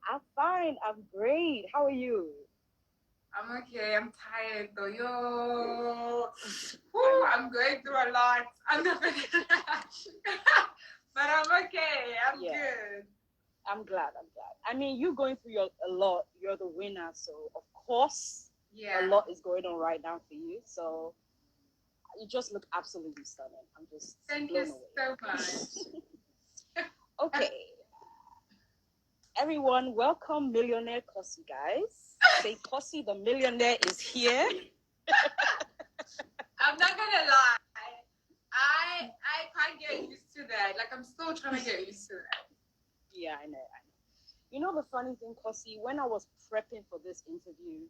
I'm fine. I'm great. How are you? I'm okay. I'm tired though. Yo, I whew, know. I'm going through a lot. I'm not gonna but I'm okay. I'm Yeah, good. I'm glad. I'm glad. I mean, you going through a lot. You're the winner, so of course, a Yeah. lot is going on right now for you. So you just look absolutely stunning. I'm just Thank you blown so much. away. Okay, everyone, welcome Millionaire Khosi, guys. Say Khosi, the millionaire is here. I'm not gonna lie. I can't get used to that. Like I'm still trying to get used to that. Yeah, I know. You know the funny thing, Kosi, when I was prepping for this interview,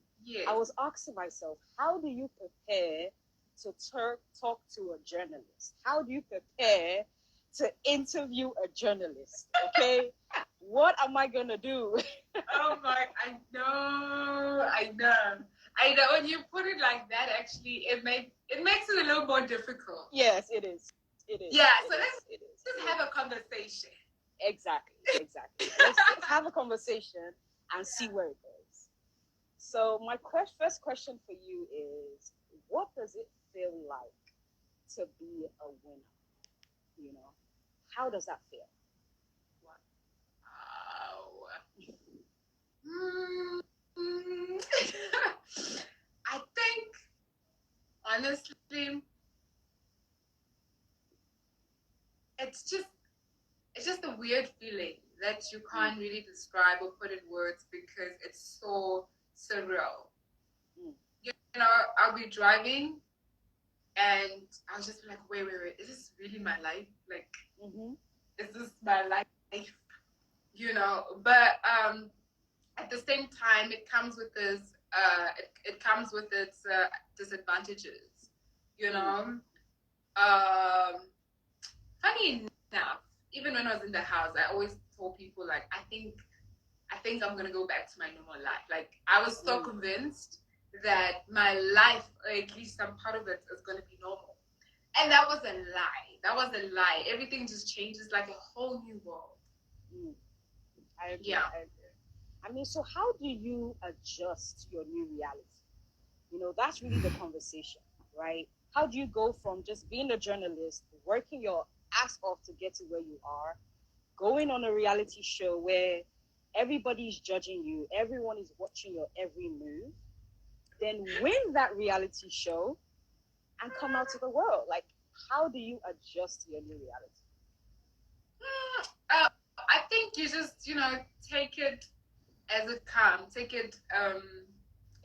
I Yes. was asking myself, how do you prepare to talk to a journalist? How do you prepare to interview a journalist? Okay, what am I gonna do? Oh my, I know, I know. I know when you put it like that, actually, it makes it a little more difficult. Yes, it is. It is. Yeah, It so is. let's It is. just have a conversation. Exactly. Exactly. Let's have a conversation and see where it goes. So my first question for you is, what does it feel like to be a winner? You know, how does that feel? Wow. Hmm. I think honestly, it's just it's just a weird feeling that you Mm, can't really describe or put in words because it's so surreal. mm, You know, I'll be driving and I'll just be like, wait, is this really my life? Like, mm-hmm, is this my life? But at the same time, it comes with it comes with its disadvantages. You mm, know, um, funny enough, even when I was in the house, I always told people like, I think I'm gonna go back to my normal life. Like I was so mm. convinced that my life, or at least some part of it, is gonna be normal. And that was a lie. That was a lie. Everything just changes like a whole new world. Mm. I agree. Yeah. I agree. I mean, so how do you adjust to your new reality? You know, that's really the conversation, right? How do you go from just being a journalist, working your ass off to get to where you are, going on a reality show where everybody's judging you, everyone is watching your every move, then win that reality show and come out to the world? Like, how do you adjust to your new reality? I think you just, take it as it comes. Take it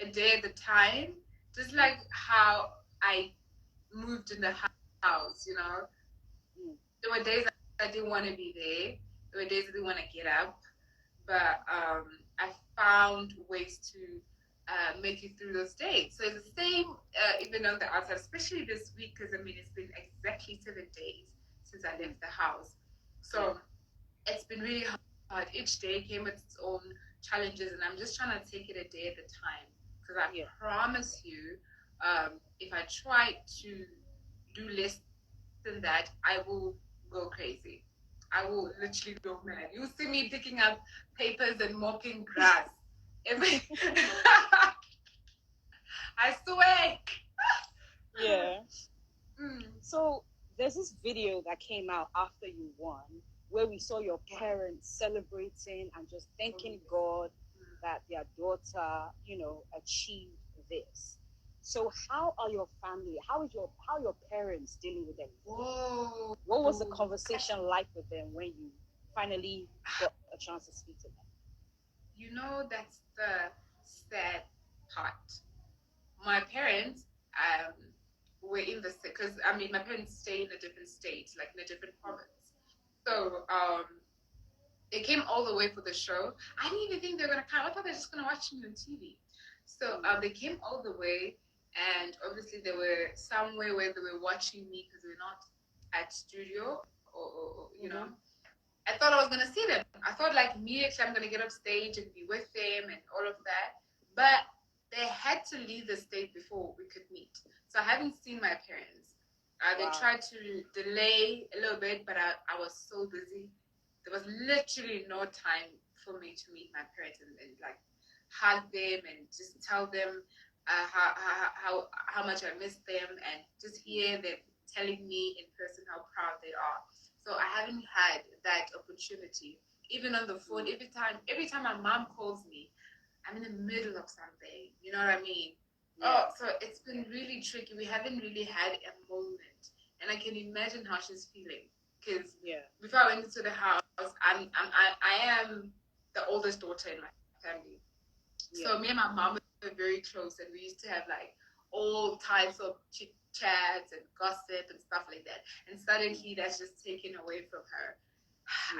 a day at a time. Just like how I moved in the house. Mm, There were days I didn't want to be there. There were days I didn't want to get up. But I found ways to make it through those days. So it's the same, even on the outside, especially this week, because I mean, it's been exactly 7 days since I mm, left the house. yeah, So it's been really hard. Each day came with its own challenges, and I'm just trying to take it a day at a time. Because I yeah. promise you, if I try to do less than that, I will go crazy. I will literally go mad. You see me picking up papers and mopping grass. Every I swear. Yeah. Mm. So there's this video that came out after you won where we saw your parents celebrating and just thanking God that their daughter, achieved this. So how are your family? How are your parents dealing with everything? Whoa. What was the conversation like with them when you finally got a chance to speak to them? That's the sad part. My parents um, were in the because I mean my parents stay in a different state, like in a different province. So they came all the way for the show. I didn't even think they were gonna come. I thought they were just gonna watch me on TV. So they came all the way, and obviously they were somewhere where they were watching me because we're not at studio or. Mm-hmm. I thought I was gonna see them. I thought like immediately I'm gonna get off stage and be with them and all of that. But they had to leave the state before we could meet. So I haven't seen my parents. They Wow. tried to delay a little bit, but I was so busy. There was literally no time for me to meet my parents and like hug them and just tell them how much I miss them and just hear them telling me in person how proud they are. So I haven't had that opportunity. Even on the phone, every time my mom calls me, I'm in the middle of something. You know what I mean? Oh, so it's been really tricky. We haven't really had a moment, and I can imagine how she's feeling. Because before I went into the house, I am the oldest daughter in my family. So me and my mom were very close, and we used to have like all types of chit chats and gossip and stuff like that. And suddenly that's just taken away from her.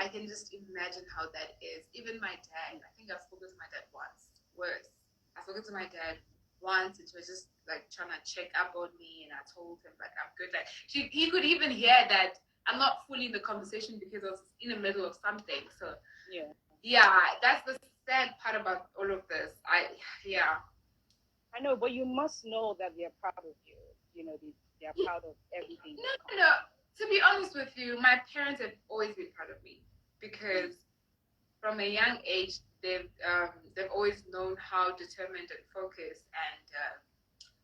I can just imagine how that is. Even my dad, I think I've spoken to my dad once. Worse, I spoke to my dad once, and she was just like trying to check up on me, and I told him like I'm good. Like he could even hear that I'm not fully in the conversation because I was in the middle of something. So yeah, that's the sad part about all of this. I know, but you must know that they're proud of you. You know, they're proud of everything No, you've no. accomplished. To be honest with you, my parents have always been proud of me because from a young age they've always known how determined and focused and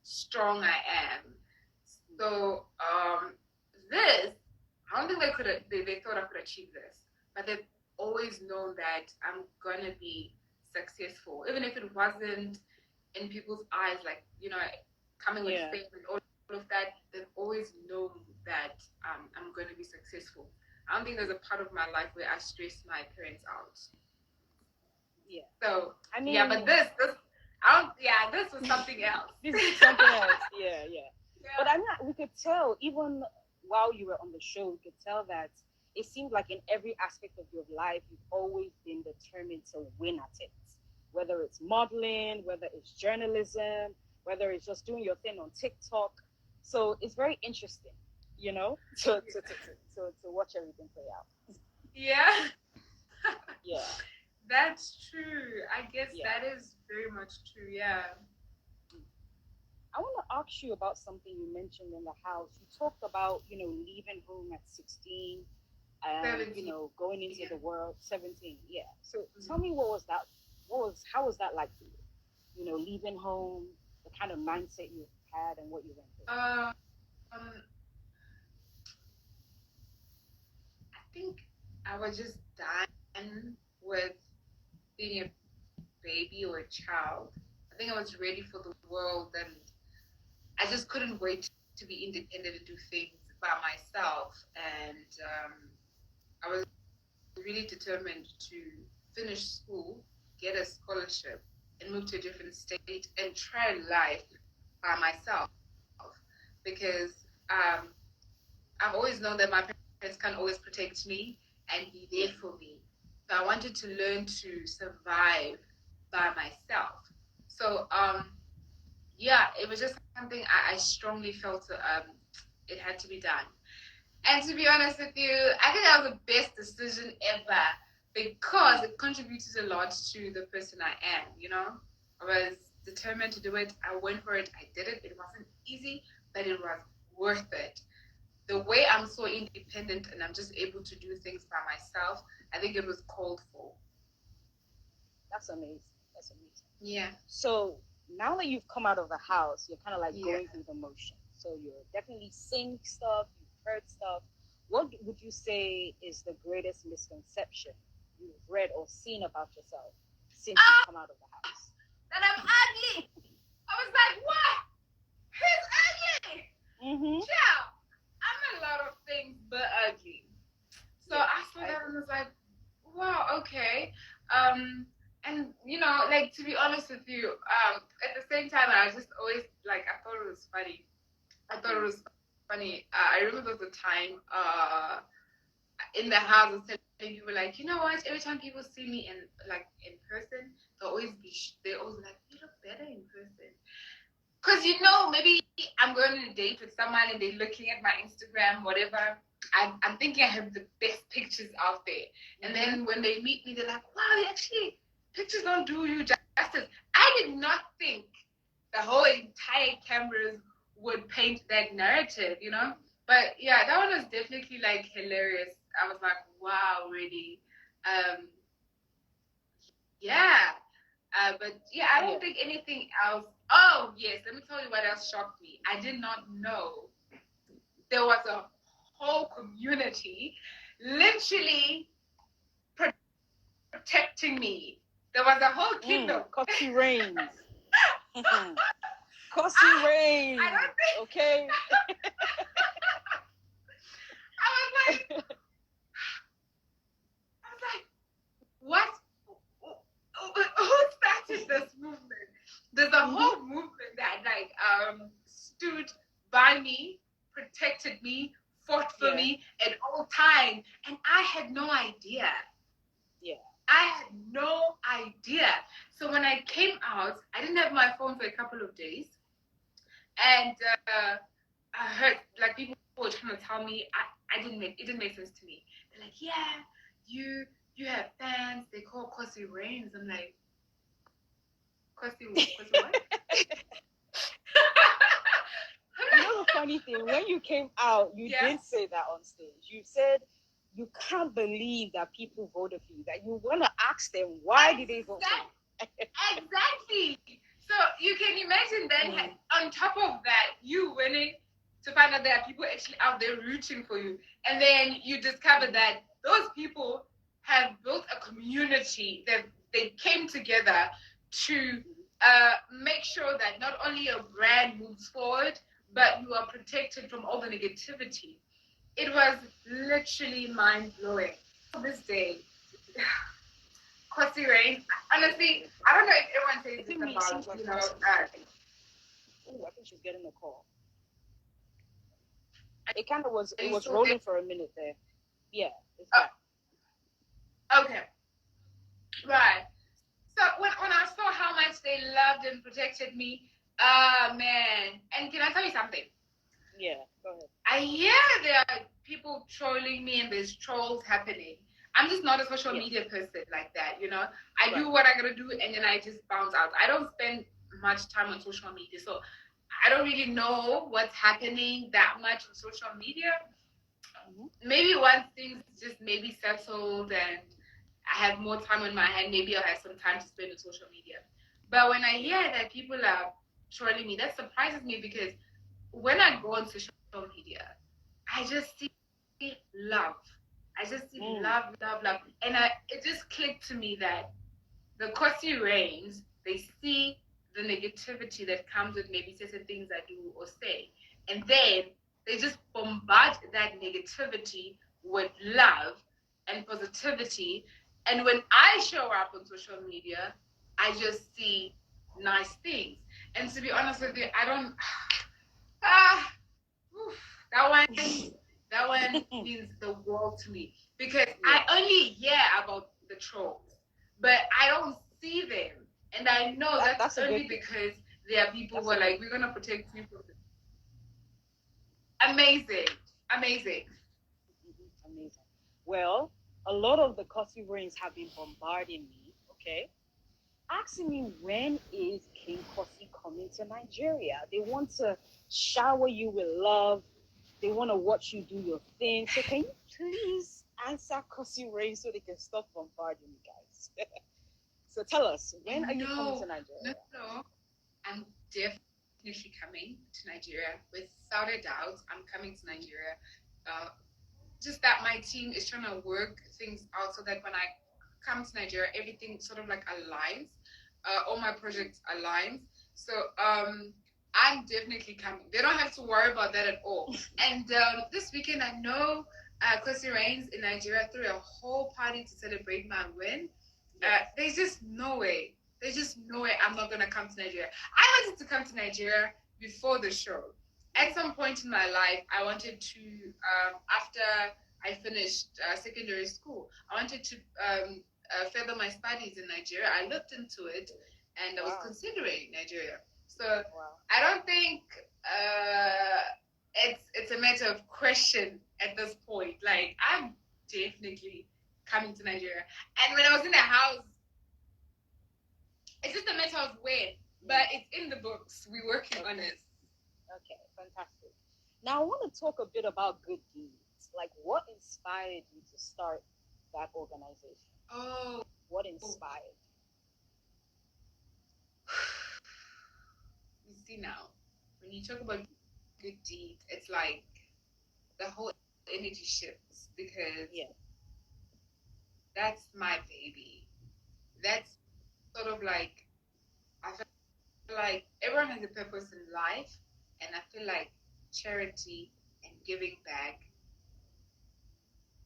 strong I am. So this I don't think they thought I could achieve this, but they've always known that I'm gonna be successful, even if it wasn't in people's eyes, like coming with fame and all of that. They've always known that I'm gonna be successful. I don't think there's a part of my life where I stress my parents out. Yeah. So I mean, yeah, but this was something else. This is something else. Yeah. But I'm not. We could tell even while you were on the show, we could tell that it seemed like in every aspect of your life, you've always been determined to win at it. Whether it's modeling, whether it's journalism, whether it's just doing your thing on TikTok. So it's very interesting, to watch everything play out. Yeah. Yeah. That's true. I guess Yeah. that is very much true. Yeah. I want to ask you about something you mentioned in the house. You talked about, leaving home at 16 and, 17. going into the world 17. Yeah. So tell me what was that? How was that like for you? Leaving home, the kind of mindset you had and what you went through. I think I was just done with being a baby or a child. I think I was ready for the world, and I just couldn't wait to be independent and do things by myself. And I was really determined to finish school, get a scholarship, and move to a different state and try life by myself. Because I've always known that my parents can't always protect me and be there for me. So I wanted to learn to survive by myself. So yeah, it was just something I strongly felt it had to be done. And to be honest with you, I think that was the best decision ever because it contributed a lot to the person I am, I was determined to do it. I went for it. I did it. It wasn't easy, but it was worth it. The way I'm so independent and I'm just able to do things by myself, I think it was called for. That's amazing. That's amazing. Yeah. So now that you've come out of the house, you're kind of like going through the motion. So you're definitely seeing stuff, you've heard stuff. What would you say is the greatest misconception you've read or seen about yourself since you've come out of the house? That I'm ugly. I was like, what? Who's ugly? Yeah, I'm a lot of things but ugly. So I saw that and was like, wow, okay. And like to be honest with you, at the same time, I just always like I thought it was funny. I thought it was funny. I remember there was a time in the house I was telling people like, you know what? Every time people see me in person, they always like, you look better in person. Because maybe I'm going on a date with someone and they're looking at my Instagram, whatever. I'm thinking I have the best pictures out there. And then when they meet me, they're like, wow, actually, pictures don't do you justice. I did not think the whole entire cameras would paint that narrative. But yeah, that one was definitely like hilarious. I was like, wow, really. Um, Yeah. But yeah, I don't Yeah. think anything else. Oh, yes. Let me tell you what else shocked me. I did not know there was a whole community literally protecting me. There was a whole kingdom. Khosi reigns. Khosi I, I reigns. don't think. Okay. I was like, what? Who started this movement? There's a Mm-hmm. whole movement that stood by me, protected me, fought for Yeah. me at all times, and I had no idea. Yeah. I had no idea. So when I came out, I didn't have my phone for a couple of days, and I heard like people were trying to tell me I didn't make it didn't make sense to me. They're like, yeah, you you have fans. They call Khosi Reigns. I'm like, Khosi what? You know the funny thing, when you came out, you Yeah, did say that on stage. You said you can't believe that people voted for you. That you want to ask them why did they vote for you? exactly. So you can imagine then, Mm. on top of that, you winning to find out there are people actually out there rooting for you, and then you discover Mm-hmm. that those people have built a community that they came together to make sure that not only your brand moves forward, but you are protected from all the negativity. It was literally mind blowing. This day, Khosi Rain. Honestly, I don't know if everyone says Is it this me? It about, seems like you know, Khosi. Oh, I think she's getting a call. It kind of was. are It you was still there? rolling for a minute there. Yeah, it's back. Okay, right. So when I saw how much they loved and protected me, man. And can I tell you something? Yeah, go ahead. I hear there are people trolling me and there's trolls happening. I'm just not a social Yeah, media person like that, you know. I right. do what I gotta do and then I just bounce out. I don't spend much time on social media, so I don't really know what's happening that much on social media. Mm-hmm. Maybe once things just maybe settled and I have more time on my hand, maybe I'll have some time to spend on social media. But when I Yeah. hear that people are trolling me, that surprises me because when I go on social media, I just see love. I just see Mm. love, love, love. And it just clicked to me that the Khosi reigns, they see the negativity that comes with maybe certain things I do or say. And then they just bombard that negativity with love and positivity. And when I show up on social media, I just see nice things. And to be honest with you, I don't ah that one means the world to me because I Yeah, only hear about the trolls, but I don't see them, and I know that's that's a only good thing. because there are people who That's a are good like, we're thing. gonna protect you from this. Amazing, amazing. Amazing. Well, a lot of the coffee brains have been bombarding me, okay? Asking me when is King Kosi coming to Nigeria. They want to shower you with love. They want to watch you do your thing. So can you please answer Kosi Rain so they can stop bombarding you guys? So tell us, when are you coming to No, no, Nigeria? no. I'm definitely coming to Nigeria without a doubt. I'm coming to Nigeria. Uh, just that my team is trying to work things out so that when I come to Nigeria, everything sort of like aligns. All my projects aligns. So I'm definitely coming. They don't have to worry about that at all. And this weekend, I know Khosi Reigns in Nigeria threw a whole party to celebrate my win. Yes. There's just no way. There's just no way I'm not gonna come to Nigeria. I wanted to come to Nigeria before the show. At some point in my life, I wanted to, after I finished secondary school, I wanted to further my studies in Nigeria. I looked into it, and I was Wow. considering Nigeria. So Wow. I don't think it's a matter of question at this point. Like I'm definitely coming to Nigeria. And when I was in the house, it's just a matter of when, but Mm. it's in the books. We're working on Okay. it. Okay. Fantastic. Now I want to talk a bit about good deeds. Like, what inspired you to start that organization? Oh, What inspired? see now, when you talk about good deeds, it's like the whole energy shifts because Yeah. that's my baby. That's sort of like, I feel like everyone has a purpose in life, and I feel like charity and giving back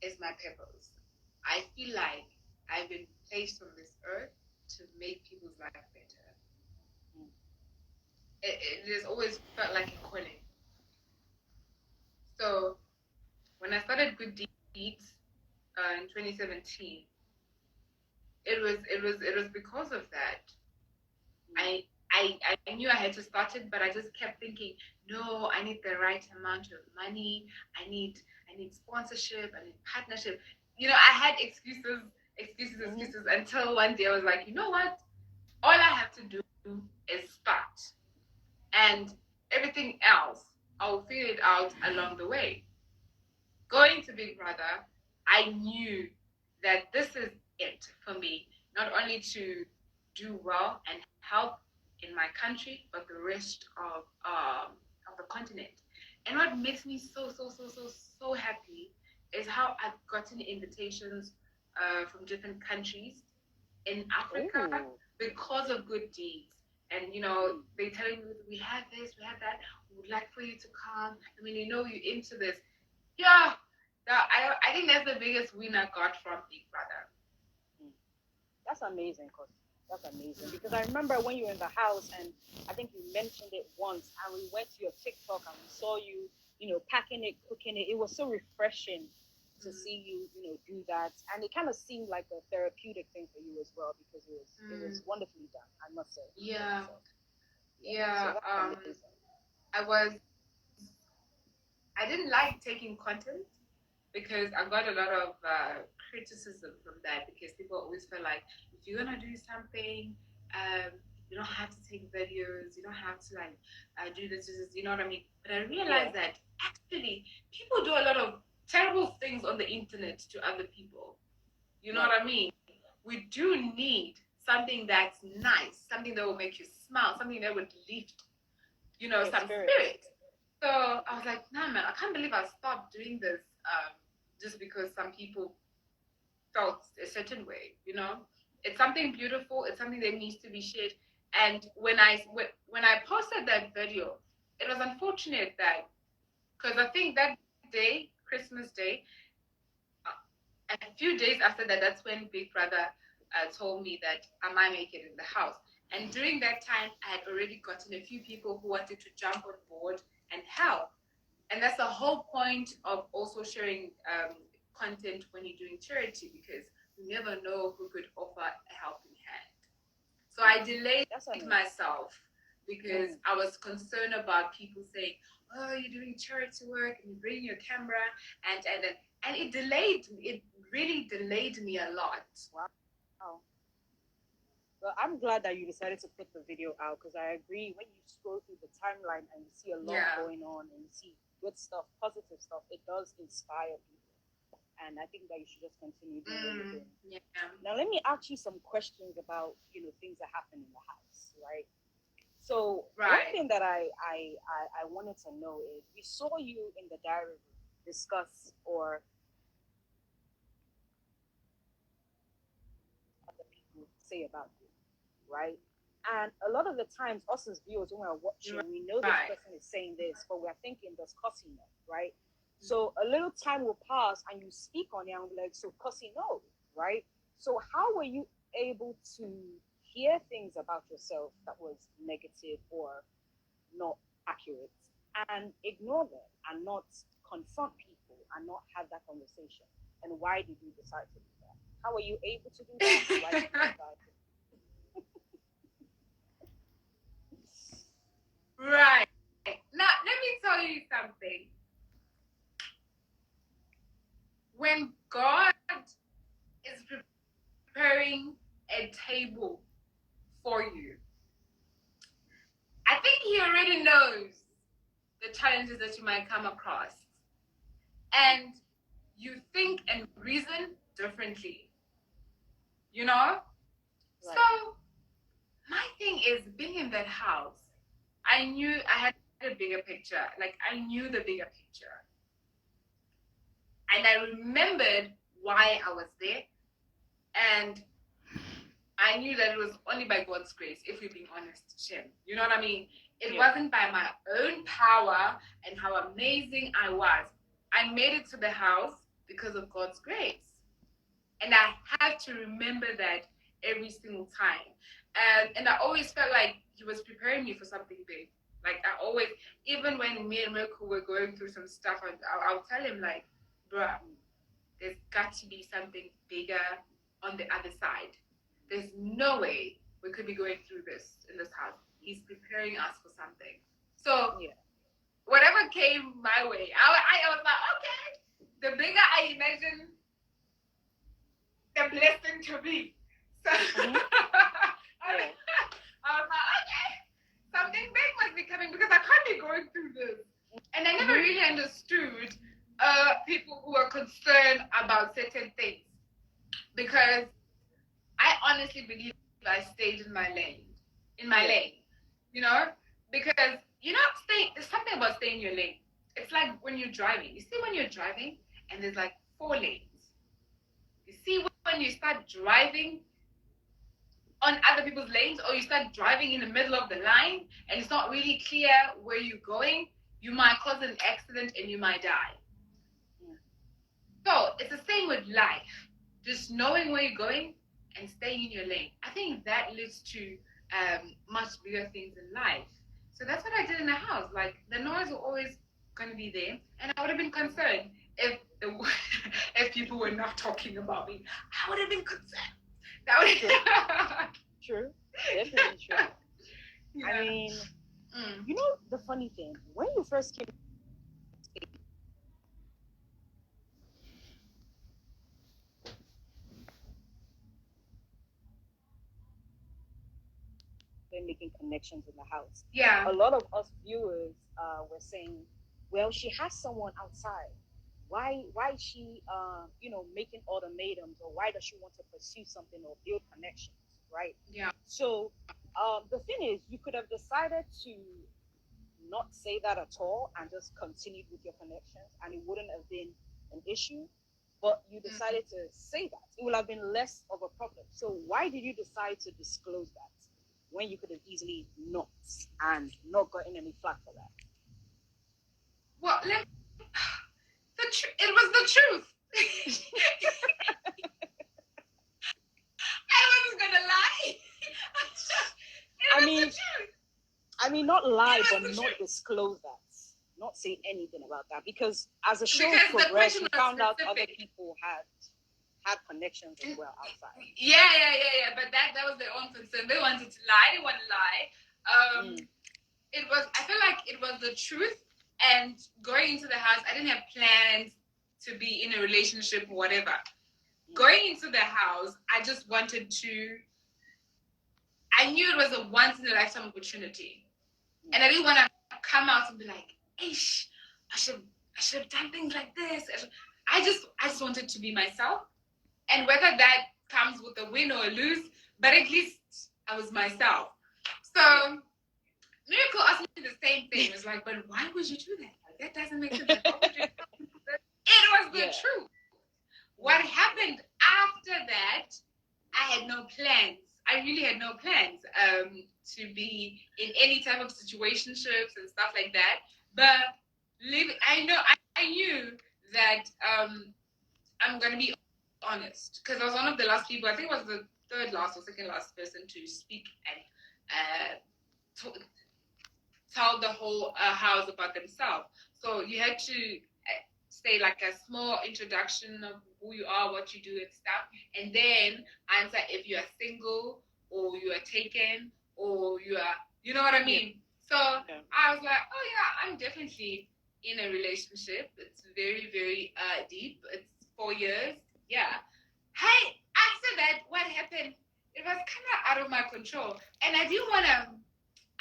is my purpose. I feel like I've been placed on this earth to make people's life better. Mm. It has always felt like a calling. So when I started Good Deeds in 2017, it was because of that. Mm. I I knew I had to start it, but I just kept thinking, no, I need the right amount of money. I need sponsorship. I need partnership. You know, I had Mm-hmm. excuses until one day I was like, you know what? All I have to do is start, and everything else I'll figure it out along the way. Going to Big Brother, I knew that this is it for me, not only to do well and help in my country, but the rest of the continent. And what makes me so happy is how I've gotten invitations from different countries in Africa Oh. because of good deeds. And Mm. they telling me we have this, we have that. We would like for you to come. I mean, you're into this. Yeah, I think that's the biggest win I got from Big Brother. Mm. That's amazing, cause that's amazing. Because I remember when you were in the house, and I think you mentioned it once, and we went to your TikTok and we saw you, packing it, cooking it. It was so refreshing to Mm, see you, do that, and it kind of seemed like a therapeutic thing for you as well because it was mm, wonderfully done. I must say. yeah, So yeah, so yeah. that's amazing. I was I didn't like taking content because I got a lot of criticism from that because people always feel like if you're gonna do something, um, you don't have to take videos, you don't have to like do this, you know what I mean? But I Yeah, realized that actually people do a lot of terrible things on the internet to other people. You know right. what I mean? We do need something that's nice, something that will make you smile, something that would lift, Your some spirits. spirit. So I was like, nah, man, I can't believe I stopped doing this just because some people felt a certain way. It's something beautiful. It's something that needs to be shared. And when I posted that video, it was unfortunate that because I think that day, Christmas Day, a few days after that, that's when Big Brother told me that I might make it in the house. And during that time, I had already gotten a few people who wanted to jump on board and help. And that's the whole point of also sharing content when you're doing charity because you never know who could offer a helping hand. So I delayed That's amazing. myself because Mm. I was concerned about people saying, "Oh, you're doing charity work and you bring your camera," and it delayed. It really delayed me a lot. Wow. Well, I'm glad that you decided to put the video out because I agree. When you scroll through the timeline and you see a lot Yeah. going on and you see good stuff, positive stuff, it does inspire people. And I think that you should just continue doing what you're doing. Yeah. Now, let me ask you some questions about things that happen in the house, right? So one Right. thing that I wanted to know is we saw you in the diary room discuss or other people say about you, right? And a lot of the times, us as viewers, when we're watching, we know this Right. person is saying this, but we're thinking, does Khosi know, right? So a little time will pass and you speak on it and be like, so Khosi knows, right? So how were you able to hear things about yourself that was negative or not accurate and ignore them and not confront people and not have that conversation? And why did you decide to do that? How were you able to do that and why did you decide to? Right. Now, let me tell you something. When God is preparing a table for you, I think He already knows the challenges that you might come across. And you think and reason differently, you know? Right. So, my thing is being in that house, I knew I had a bigger picture. Like, I knew the bigger picture. And I remembered why I was there. And I knew that it was only by God's grace, if we're being honest, Shem. You know what I mean? It wasn't by my own power and how amazing I was. I made it to the house because of God's grace. And I had to remember that every single time. And I always felt like he was preparing me for something big. Like, I always, even when me and Mirko were going through some stuff, I'll tell him, like, bruh, there's got to be something bigger on the other side. There's no way we could be going through this in this house. He's preparing us for something. So whatever came my way, I was like, okay. The bigger I imagine, the blessing to be. So I was like, okay, something big must be coming because I can't be going through this. And I never really understood people who are concerned about certain things, because I honestly believe I stayed in my lane, you know, because there's something about staying in your lane. It's like when you're driving. You see, when you're driving and there's like 4 lanes. You see, when you start driving on other people's lanes, or you start driving in the middle of the line and it's not really clear where you're going, you might cause an accident and you might die. So it's the same with life. Just knowing where you're going and staying in your lane. I think that leads to much bigger things in life. So that's what I did in the house. Like, the noise were always going to be there, and I would have been concerned if if people were not talking about me. I would have been concerned. That would True. Definitely true. Yeah. I mean, you know the funny thing, when you first came making connections in the house, Yeah. a lot of us viewers were saying, well, she has someone outside. Why is she making ultimatums, or why does she want to pursue something or build connections, right? Yeah. So the thing is, you could have decided to not say that at all and just continued with your connections, and it wouldn't have been an issue. But you decided to say that. It would have been less of a problem. So why did you decide to disclose that when you could have easily not, and not gotten any flack for that? Well, it was the truth. I wasn't gonna lie. I mean, the truth. I mean, not lie, but not truth. Disclose that. Not say anything about that, because as the show because progressed, we found out other people had connections as well outside. Yeah. But that was their own concern. They wanted to lie. They want to lie. It was. I feel like it was the truth. And going into the house, I didn't have plans to be in a relationship or whatever. Going into the house, I just wanted to. I knew it was a once in a lifetime opportunity, and I didn't want to come out and be like, "Ish, I should have done things like this." I just wanted to be myself, and whether that comes with a win or a lose, but at least I was myself. So Miracle asked me the same thing. It was like, "But why would you do that? That doesn't make sense." It was the truth. What happened after that, I had no plans. I really had no plans to be in any type of situationships and stuff like that. But I knew that I'm gonna be honest, because I was one of the last people. I think it was the third last or second last person to speak and tell the whole house about themselves. So you had to say like a small introduction of who you are, what you do, and stuff, and then answer if you are single or you are taken or you are, you know what I mean? So I was like, oh yeah, I'm definitely in a relationship. It's very, very deep. It's 4 years. Yeah. Hey, after that, what happened? It was kind of out of my control, and I didn't want to.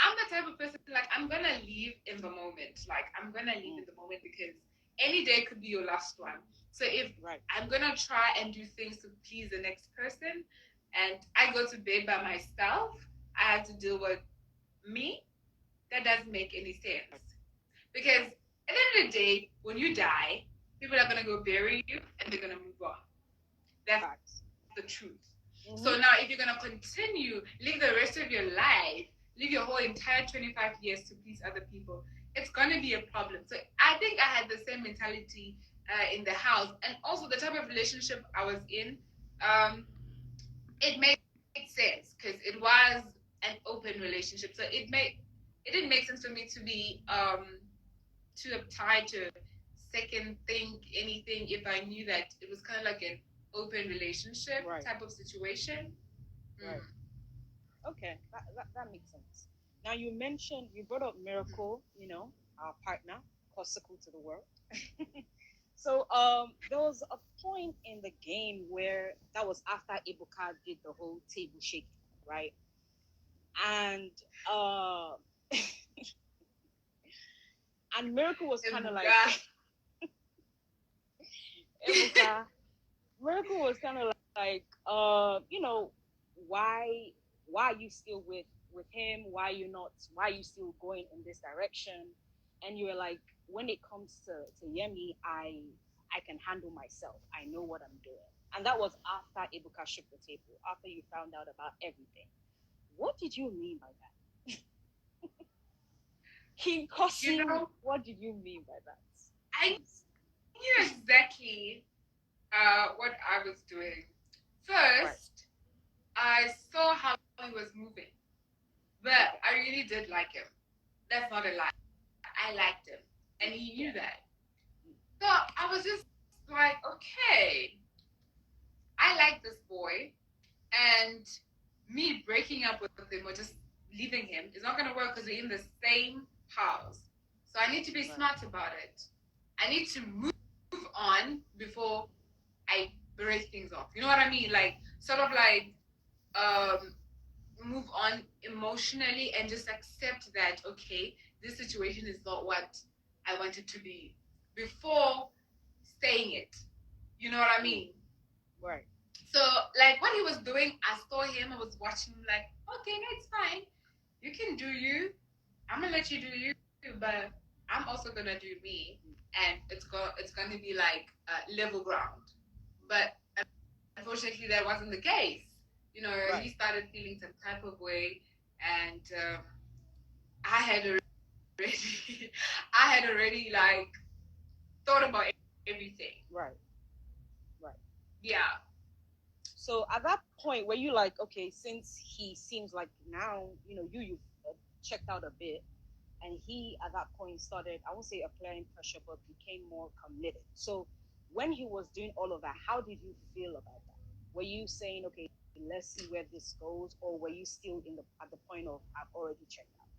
I'm the type of person, like, I'm gonna live in the moment. Like, I'm gonna live in the moment because any day could be your last one. So if I'm gonna try and do things to please the next person, and I go to bed by myself, I have to deal with me. that doesn't make any sense. Because at the end of the day, when you die, people are gonna go bury you and they're gonna move on. That's Facts. the truth. Mm-hmm. So now, if you're gonna continue, live the rest of your life, live your whole entire 25 years to please other people, it's gonna be a problem. So I think I had the same mentality in the house, and also the type of relationship I was in. It made sense because it was an open relationship. So it didn't make sense for me to be too uptight to second think anything if I knew that it was kind of like an open relationship Right. type of situation. Right. Mm. Okay, that makes sense. Now you brought up Miracle, our partner, Corsical to the world. So there was a point in the game where that was after Ibuka did the whole table shaking, right? And uh and Miracle was kind of like Ibuka. Miracle was kind of like, why are you still with him? Why are you still going in this direction? And you were like, when it comes to Yemi, I can handle myself. I know what I'm doing. And that was after Ibuka shook the table, after you found out about everything. What did you mean by that? King you Khosi, know, what did you mean by that? I Please. knew exactly what I was doing. Right. First, I saw how he was moving, but Okay. I really did like him. That's not a lie. I liked him, and he Yeah. knew that. So I was just like, okay, I like this boy, and me breaking up with him or just leaving him is not going to work because we're in the same house. So I need to be Right. smart about it. I need to move on before I break things off. You know what I mean? Like, sort of like, um, move on emotionally and just accept that, okay, this situation is not what I want it to be before saying it. You know what I Mm. mean? Right. So, like, what he was doing, I saw him, I was watching him, like, okay, no, it's fine. You can do you. I'm gonna let you do you, but I'm also gonna do me, and it's gonna be like level ground. But unfortunately, that wasn't the case. You know, Right. he started feeling some type of way, and I had already, I had already like thought about everything. Right. Right. Yeah, So at that point, were you like, okay, since he seems like now, you've checked out a bit, and he at that point started, I won't say applying pressure, but became more committed. So when he was doing all of that, how did you feel about that? Were you saying, okay, let's see where this goes, or were you still in the at the point of I've already checked out,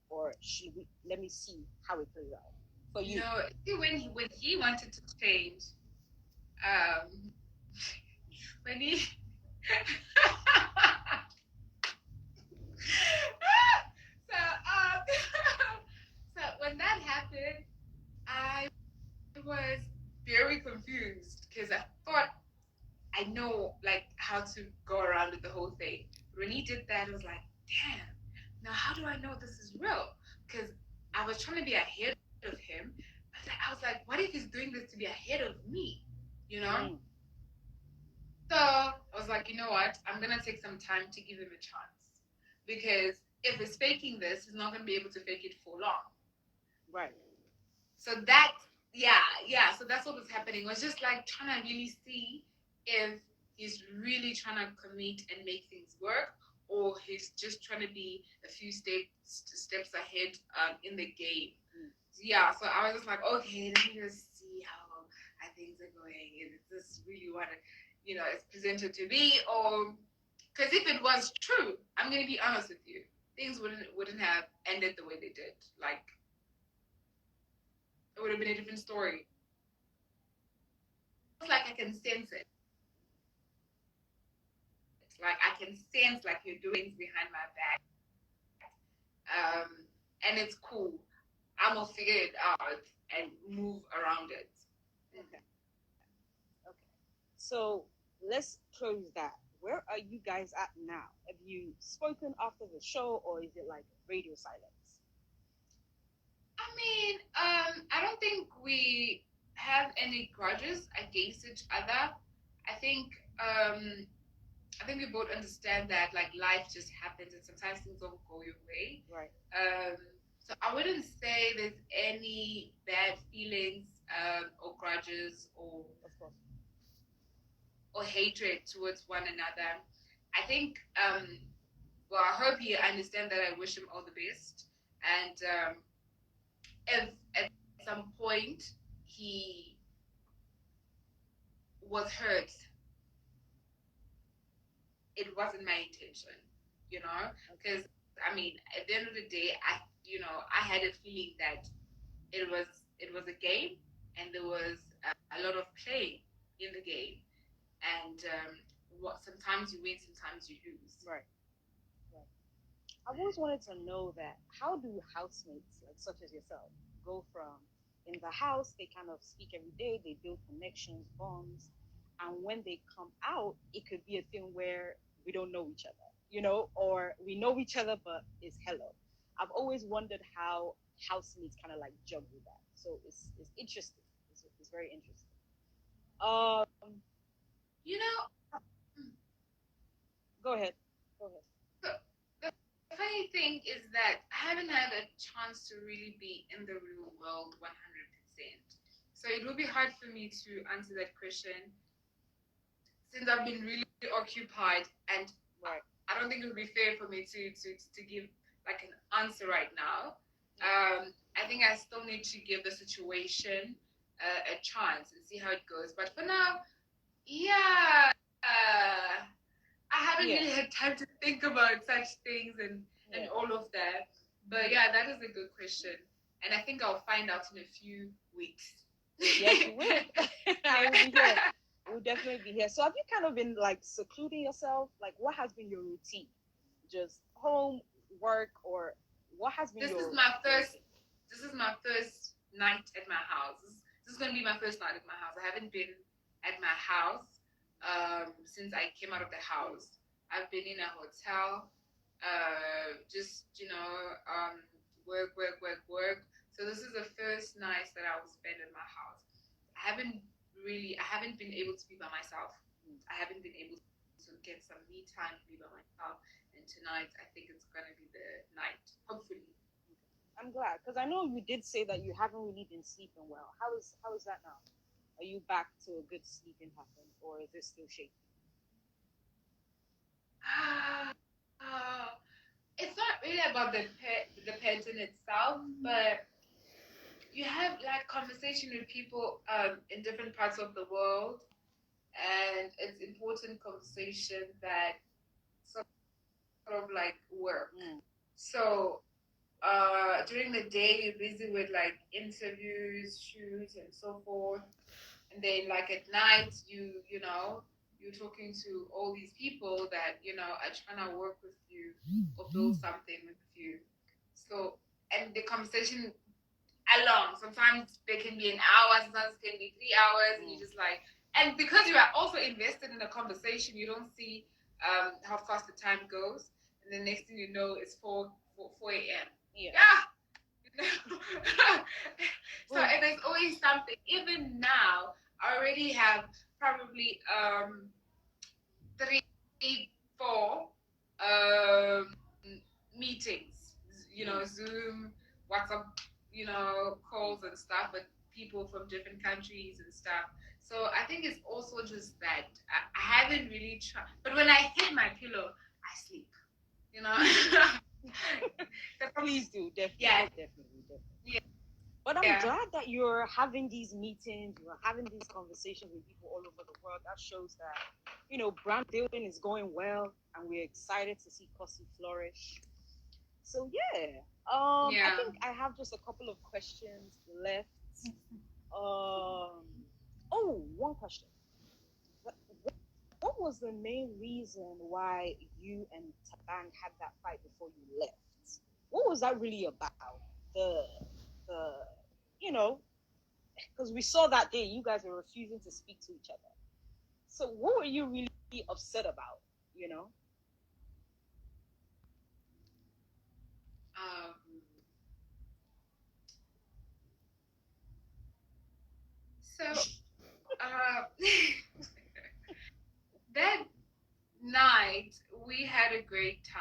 or should we let me see how it plays out for you? no. See, when he wanted to change, um, when he so so when that happened, I was very confused because I thought I know like how to go around with the whole thing. When he did that, I was like, damn. Now how do I know this is real? Because I was trying to be ahead of him, but like, I was like, what if he's doing this to be ahead of me? You know? Mm, So I was like, you know what? I'm gonna take some time to give him a chance because if he's faking this, he's not gonna be able to fake it for long. right. So that, yeah, yeah. So that's what was happening. It was just like trying to really see if he's really trying to commit and make things work, or he's just trying to be a few steps ahead in the game. Mm, Yeah. So I was just like, okay, let me just see how things are going. Is this really what it's presented to be, or because if it was true, I'm gonna be honest with you, things wouldn't have ended the way they did. Like it would have been a different story. It's like I can sense it. Like I can sense like you're doing things behind my back. And it's cool. I'm gonna figure it out and move around it. okay. Okay. So let's close that. Where are you guys at now? Have you spoken after the show, or is it like radio silence? I don't think we have any grudges against each other. I think um, I think we both understand that like life just happens and sometimes things don't go your way. Right. Um, so I wouldn't say there's any bad feelings or grudges Of course. or hatred towards one another. I think well, I hope he understand that I wish him all the best. And if at some point he was hurt, it wasn't my intention, you know, Okay. because I mean, at the end of the day, I had a feeling that it was it was a game, and there was a lot of play in the game, and what sometimes you win, sometimes you lose. Right. Right. I've always wanted to know that how do housemates, like such as yourself, go from in the house, they kind of speak every day, they build connections, bonds, and when they come out, it could be a thing where we don't know each other, or we know each other, but it's hello. I've always wondered how housemates kind of like juggle that. So it's interesting. It's very interesting. Um, You know, Go ahead. Go ahead. the funny thing is that I haven't had a chance to really be in the real world 100%. So it will be hard for me to answer that question since I've been really occupied, and Right. I don't think it would be fair for me to give like an answer right now. Yeah. I think I still need to give the situation a chance and see how it goes. But for now, yeah, I haven't Yeah. really had time to think about such things and Yeah. all of that. But yeah, that is a good question, and I think I'll find out in a few weeks. Yes, you will. I will be here. Yeah. We'll definitely be here. So have you kind of been like secluding yourself? Like what has been your routine? Just home, work, or what has been this is your my first routine? this is my first night at my house. This is going to be my first night at my house. I haven't been at my house since I came out of the Mm. house. I've been in a hotel, just work, work, work, work. So this is the first night that I will spend in my house. I haven't been able to be by myself. Mm. I haven't been able to get some me time to be by myself. And tonight, I think it's gonna be the night. Hopefully, I'm glad because I know you did say that you haven't really been sleeping well. How is that now? Are you back to a good sleeping pattern, or is it still shaky? ah, it's not really about the pattern itself, but you have like conversation with people in different parts of the world, and it's important conversation that sort of like work. Mm. So during the day you're busy with like interviews, shoots, and so forth, and then like at night you're talking to all these people that are trying to work with you or build something with you. So and the conversation along sometimes they can be an hour, sometimes it can be 3 hours, and you Mm. just like, and because you are also invested in the conversation, you don't see how fast the time goes, and the next thing you know it's 4 a.m. Yeah. Yeah. So Well, and there's always something. Even now, I already have probably three, four meetings. mm. Zoom, WhatsApp, calls and stuff with people from different countries and stuff. So I think it's also just that I haven't really tried. But when I hit my pillow, I sleep. You know. Please do, Yeah. definitely, definitely, definitely. Yeah. But I'm Yeah. glad that you're having these meetings, you're having these conversations with people all over the world. That shows that, brand building is going well, and we're excited to see Khosi flourish. So yeah, I Yeah. think I have just a couple of questions left. Um, oh, one question. What, what was the main reason why you and Tabang had that fight before you left? What was that really about? The the you know because we saw that day you guys were refusing to speak to each other. So what were you really upset about? You know? Um, night, we had a great time.